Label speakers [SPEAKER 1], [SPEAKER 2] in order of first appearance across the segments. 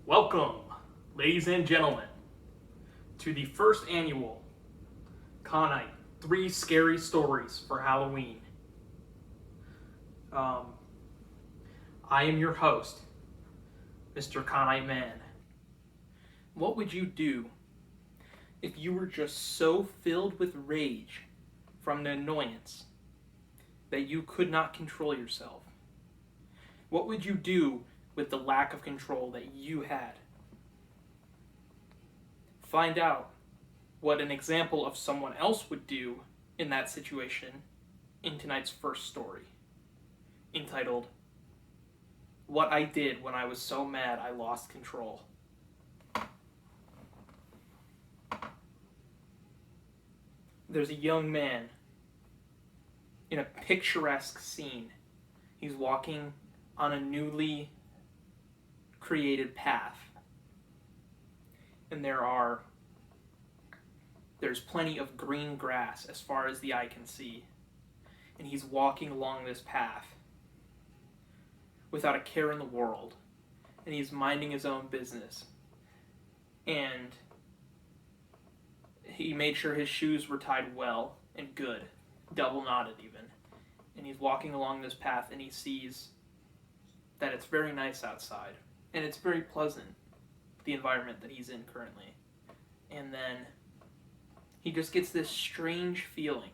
[SPEAKER 1] Welcome, ladies and gentlemen, to the first annual Conite 3 Scary Stories for Halloween. I am your host, Mr. Conite Man. What would you do if you were just so filled with rage from the annoyance that you could not control yourself? What would you do with the lack of control that you had? Find out what an example of someone else would do in that situation in tonight's first story, entitled, What I Did When I Was So Mad I Lost Control. There's a young man in a picturesque scene. He's walking on a newly created path, and there's plenty of green grass as far as the eye can see, and he's walking along this path without a care in the world, and he's minding his own business, and he made sure his shoes were tied well and good, double knotted even, and he's walking along this path, and he sees that it's very nice outside, and it's very pleasant, the environment that he's in currently. And then he just gets this strange feeling.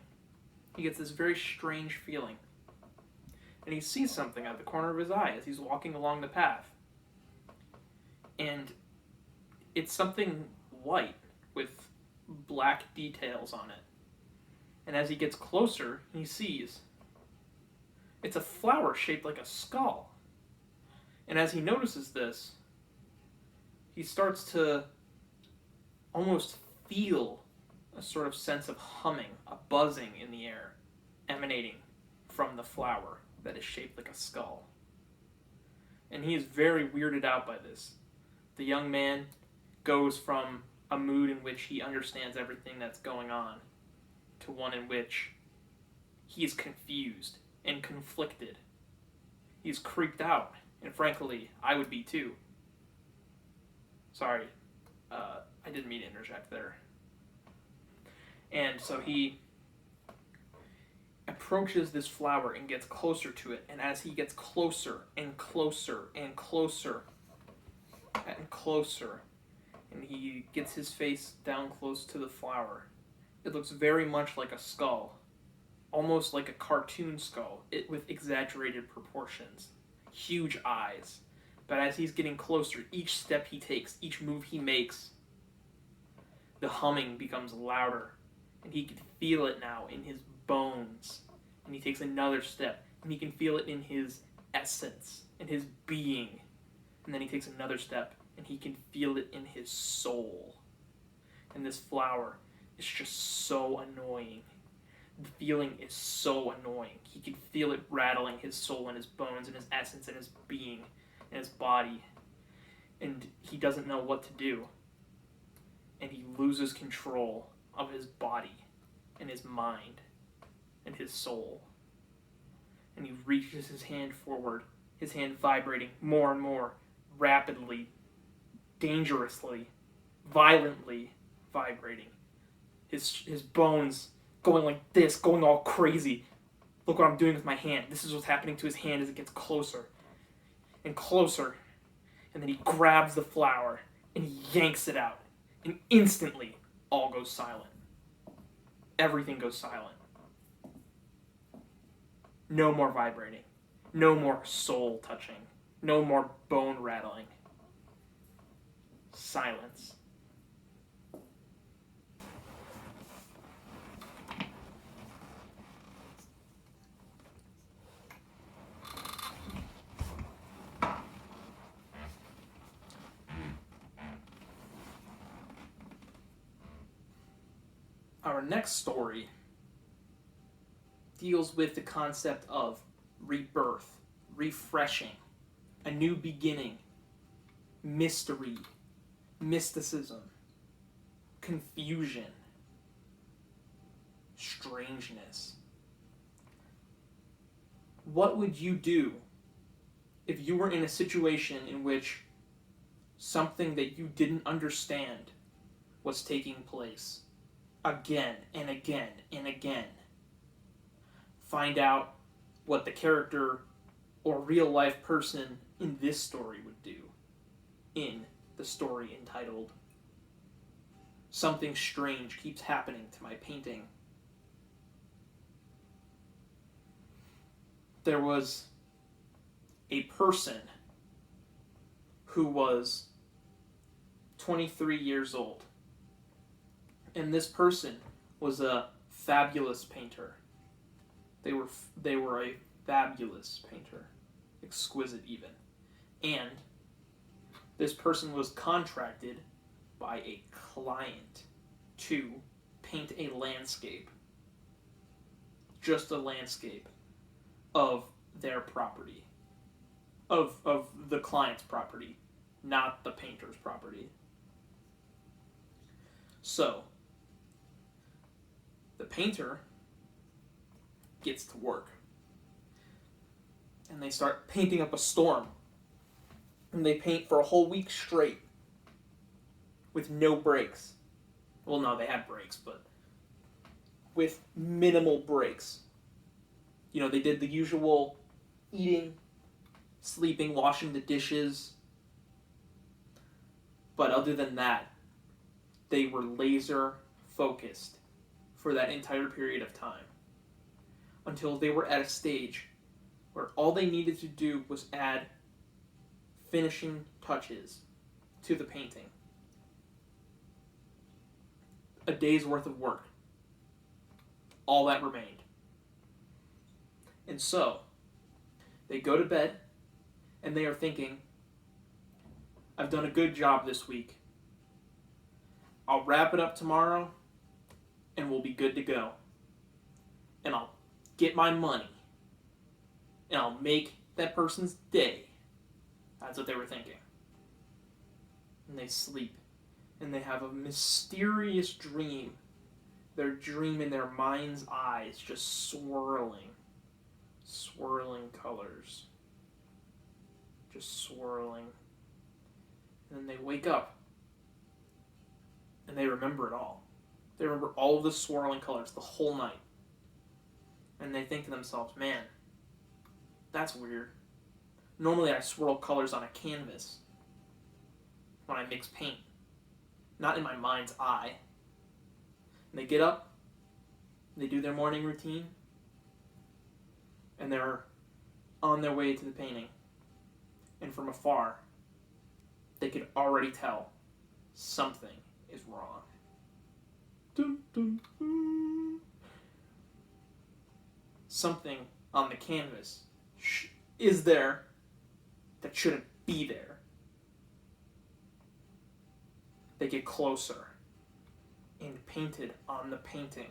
[SPEAKER 1] He gets this very strange feeling. And he sees something out of the corner of his eye as he's walking along the path. And it's something white with black details on it. And as he gets closer, he sees it's a flower shaped like a skull. And as he notices this, he starts to almost feel a sort of sense of humming, a buzzing in the air, emanating from the flower that is shaped like a skull. And he is very weirded out by this. The young man goes from a mood in which he understands everything that's going on to one in which he is confused and conflicted. He's creeped out. And frankly, I would be too. Sorry, I didn't mean to interject there. And so he approaches this flower and gets closer to it. And as he gets closer and closer and closer and closer, and he gets his face down close to the flower, it looks very much like a skull. Almost like a cartoon skull, with exaggerated proportions. Huge eyes. But as he's getting closer, each step he takes, each move he makes, the humming becomes louder. And he can feel it now in his bones. And he takes another step, and he can feel it in his essence, in his being. And then he takes another step, and he can feel it in his soul. And this flower is just so annoying. The feeling is so annoying. He can feel it rattling his soul and his bones and his essence and his being and his body. And he doesn't know what to do. And he loses control of his body and his mind and his soul. And he reaches his hand forward, his hand vibrating more and more, rapidly, dangerously, violently vibrating. His bones going like this, going all crazy. Look what I'm doing with my hand. This is what's happening to his hand as it gets closer and closer. And then he grabs the flower and he yanks it out. And instantly, all goes silent. Everything goes silent. No more vibrating. No more soul touching. No more bone rattling. Silence. Our next story deals with the concept of rebirth, refreshing, a new beginning, mystery, mysticism, confusion, strangeness. What would you do if you were in a situation in which something that you didn't understand was taking place again and again and again. Find out what the character or real life person in this story would do in the story entitled Something Strange Keeps Happening to My Painting. There was a person who was 23 years old. And this person was a fabulous painter. They were a fabulous painter. Exquisite even. And this person was contracted by a client to paint a landscape. Just a landscape of their property. Of the client's property, not the painter's property. So, the painter gets to work. And they start painting up a storm. And they paint for a whole week straight. With no breaks. Well, no, they had breaks, but with minimal breaks. You know, they did the usual eating, sleeping, washing the dishes. But other than that, they were laser focused for that entire period of time. Until they were at a stage where all they needed to do was add finishing touches to the painting. A day's worth of work. All that remained. And so, they go to bed, and they are thinking, I've done a good job this week. I'll wrap it up tomorrow, and we'll be good to go. And I'll get my money. And I'll make that person's day. That's what they were thinking. And they sleep. And they have a mysterious dream. Their dream in their mind's eyes just swirling. Swirling colors. Just swirling. And then they wake up. And they remember it all. They remember all of the swirling colors the whole night. And they think to themselves, man, that's weird. Normally I swirl colors on a canvas when I mix paint. Not in my mind's eye. And they get up, they do their morning routine, and they're on their way to the painting. And from afar, they could already tell something is wrong. Dun, dun, dun. Something on the canvas is there that shouldn't be there. They get closer, and painted on the painting,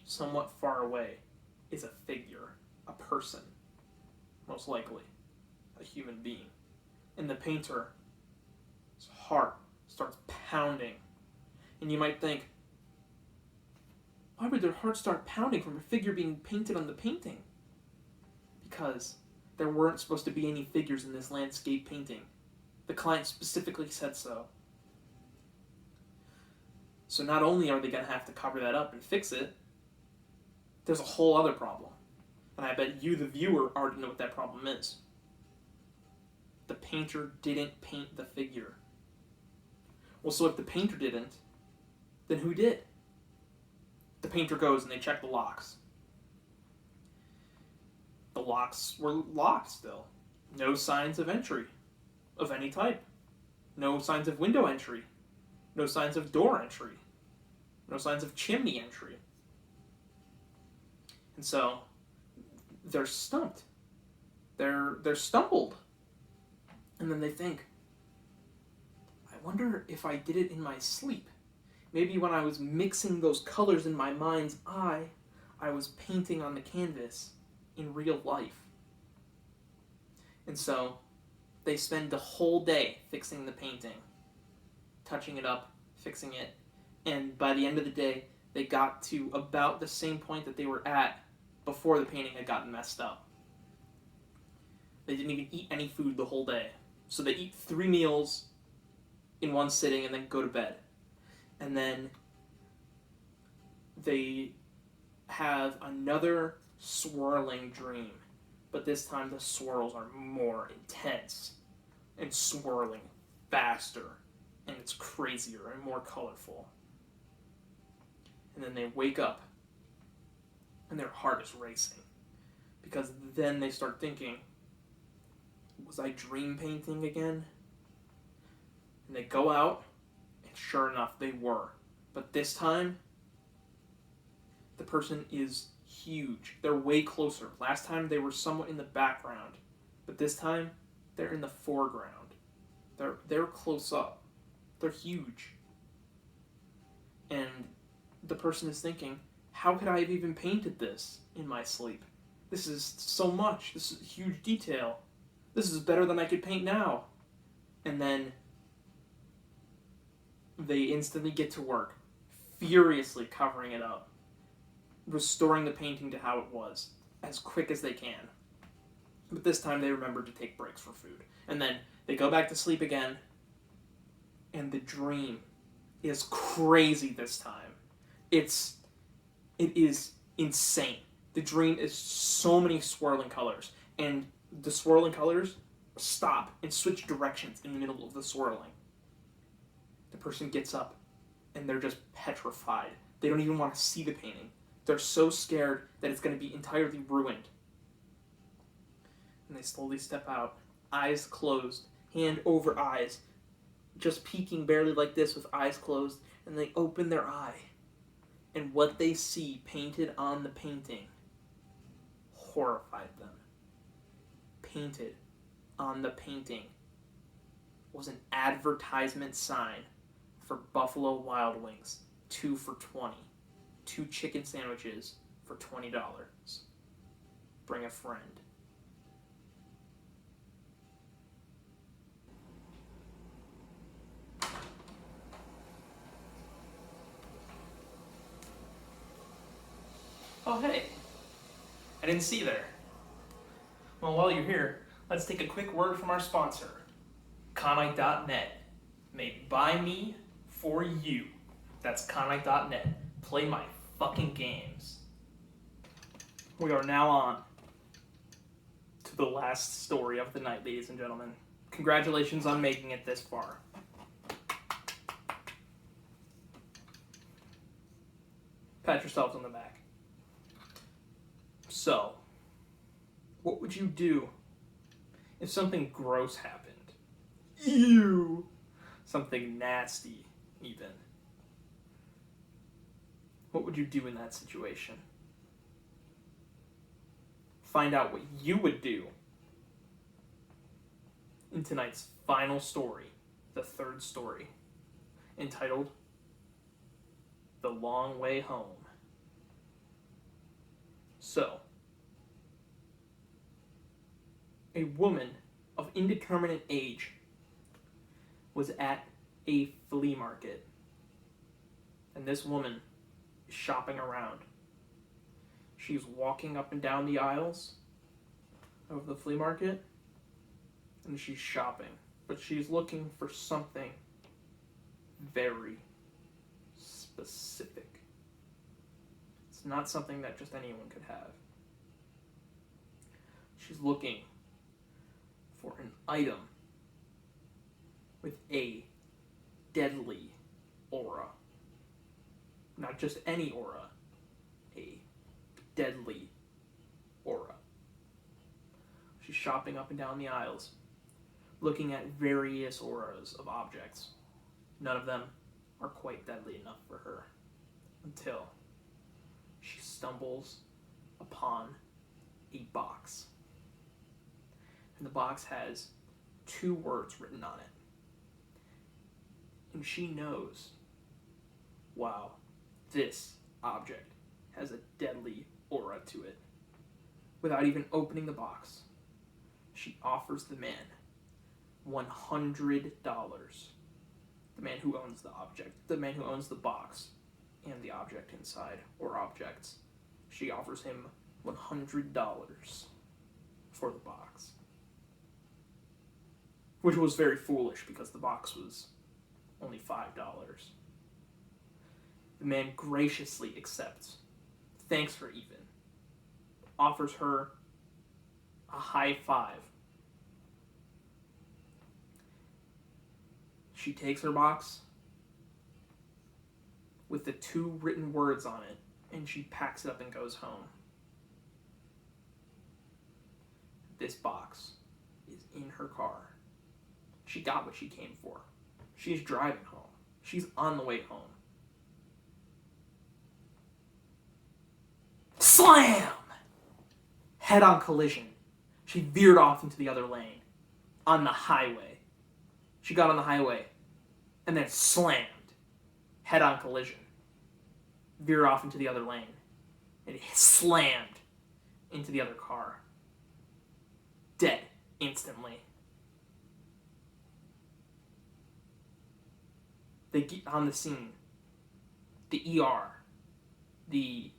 [SPEAKER 1] somewhat far away, is a figure, a person, most likely a human being. And the painter's heart starts pounding. And you might think, why would their heart start pounding from a figure being painted on the painting? Because there weren't supposed to be any figures in this landscape painting. The client specifically said so. So not only are they going to have to cover that up and fix it, there's a whole other problem. And I bet you, the viewer, already know what that problem is. The painter didn't paint the figure. Well, so if the painter didn't, then who did? The painter goes and they check the locks. The locks were locked still. No signs of entry of any type. No signs of window entry. No signs of door entry. No signs of chimney entry. And so, they're stumped. They're stumbled. And then they think, I wonder if I did it in my sleep. Maybe when I was mixing those colors in my mind's eye, I was painting on the canvas in real life. And so, they spend the whole day fixing the painting. Touching it up, fixing it, and by the end of the day, they got to about the same point that they were at before the painting had gotten messed up. They didn't even eat any food the whole day. So they eat 3 meals in one sitting and then go to bed. And then they have another swirling dream. But this time the swirls are more intense and swirling faster. And it's crazier and more colorful. And then they wake up and their heart is racing. Because then they start thinking, was I dream painting again? And they go out, and sure enough, they were. But this time, the person is huge. They're way closer. Last time, they were somewhat in the background. But this time, they're in the foreground. They're close up. They're huge. And the person is thinking, how could I have even painted this in my sleep? This is so much. This is huge detail. This is better than I could paint now. And then they instantly get to work, furiously covering it up, restoring the painting to how it was, as quick as they can. But this time they remember to take breaks for food. And then they go back to sleep again, and the dream is crazy this time. It is insane. The dream is so many swirling colors, and the swirling colors stop and switch directions in the middle of the swirling. The person gets up, and they're just petrified. They don't even want to see the painting. They're so scared that it's going to be entirely ruined. And they slowly step out, eyes closed, hand over eyes, just peeking barely like this with eyes closed, and they open their eye. And what they see painted on the painting horrified them. Painted on the painting was an advertisement sign for Buffalo Wild Wings, 2 for $20. 2 chicken sandwiches for $20. Bring a friend. Oh, hey. I didn't see you there. Well, while you're here, let's take a quick word from our sponsor, Conite.net. Made by me for you. That's Conite.net. Play my fucking games. We are now on to the last story of the night, ladies and gentlemen. Congratulations on making it this far. Pat yourselves on the back. So, what would you do if something gross happened? Ew! Something nasty, even. What would you do in that situation? Find out what you would do in tonight's final story, the third story, entitled The Long Way Home. So, a woman of indeterminate age was at a flea market. And this woman is shopping around. She's walking up and down the aisles of the flea market, and she's shopping. But she's looking for something very specific. It's not something that just anyone could have. She's looking for an item with a deadly aura. Not just any aura, a deadly aura. She's shopping up and down the aisles, looking at various auras of objects. None of them are quite deadly enough for her, until she stumbles upon a box. And the box has 2 words written on it. And she knows, wow, this object has a deadly aura to it. Without even opening the box, she offers the man $100. The man who owns the object, the man who owns the box and the object inside, or objects. She offers him $100 for the box. which was very foolish because the box was only $5. The man graciously accepts, thanks her even, offers her a high five. She takes her box with the 2 written words on it, and she packs it up and goes home. This box is in her car. She got what she came for. She's driving home. She's on the way home. Slam! Head-on collision. She veered off into the other lane. On the highway. She got on the highway and then slammed. Head-on collision. Veered off into the other lane. And slammed into the other car. Dead instantly. They get on the scene. The ER. The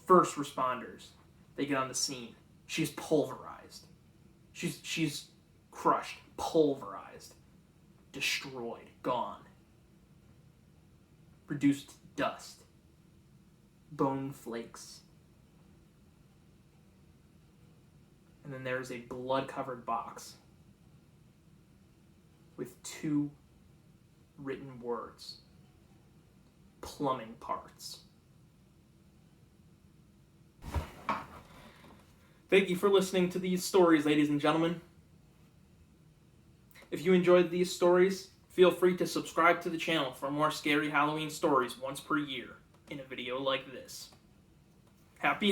[SPEAKER 1] first responders. They get on the scene. She's pulverized. She's crushed. Pulverized. Destroyed. Gone. Reduced to dust. Bone flakes. And then there's a blood-covered box with 2 written words. Plumbing parts. Thank you for listening to these stories, ladies and gentlemen. If you enjoyed these stories, feel free to subscribe to the channel for more scary Halloween stories once per year in a video like this. Happy